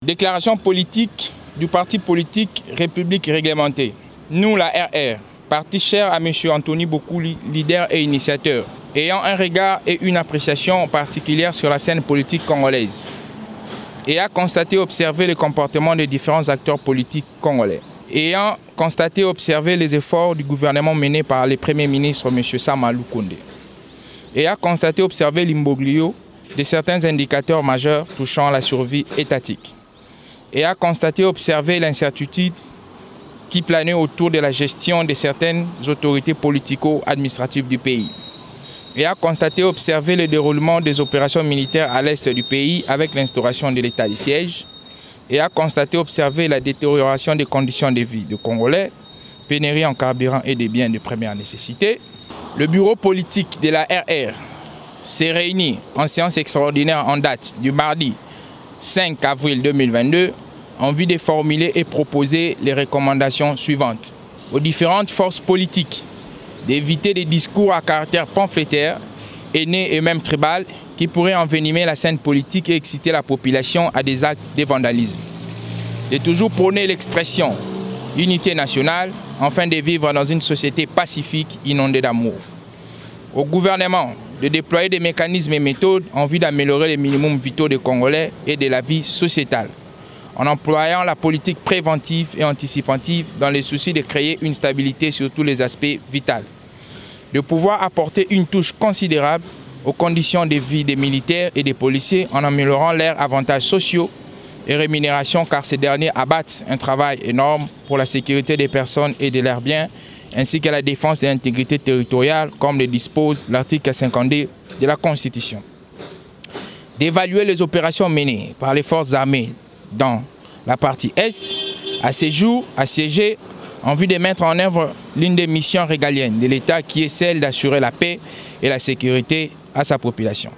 Déclaration politique du parti politique République réglementée. Nous, la RR, parti cher à M. Anthony Boku, leader et initiateur, ayant un regard et une appréciation particulière sur la scène politique congolaise, et a constaté et observé le comportement des différents acteurs politiques congolais, ayant constaté et observé les efforts du gouvernement menés par le Premier ministre M. Samalou Kondé, et a constaté et observé l'imbroglio de certains indicateurs majeurs touchant la survie étatique, et a constaté et observé l'incertitude qui planait autour de la gestion de certaines autorités politico-administratives du pays, et a constaté et observé le déroulement des opérations militaires à l'est du pays avec l'instauration de l'état de siège, et a constaté et observé la détérioration des conditions de vie des Congolais, pénurie en carburant et des biens de première nécessité. Le bureau politique de la RR s'est réuni en séance extraordinaire en date du mardi 5 avril 2022 en vue de formuler et proposer les recommandations suivantes aux différentes forces politiques d'éviter des discours à caractère pamphlétaire, haineux et même tribal qui pourraient envenimer la scène politique et exciter la population à des actes de vandalisme. De toujours prôner l'expression unité nationale afin de vivre dans une société pacifique inondée d'amour. Au gouvernement de déployer des mécanismes et méthodes en vue d'améliorer les minimums vitaux des Congolais et de la vie sociétale, en employant la politique préventive et anticipative dans le souci de créer une stabilité sur tous les aspects vitaux, de pouvoir apporter une touche considérable aux conditions de vie des militaires et des policiers en améliorant leurs avantages sociaux et rémunération, car ces derniers abattent un travail énorme pour la sécurité des personnes et de leurs biens, ainsi qu'à la défense de l'intégrité territoriale, comme le dispose l'article 52 de la Constitution. D'évaluer les opérations menées par les forces armées dans la partie Est, à ces jours, assiégés, en vue de mettre en œuvre l'une des missions régaliennes de l'État qui est celle d'assurer la paix et la sécurité à sa population.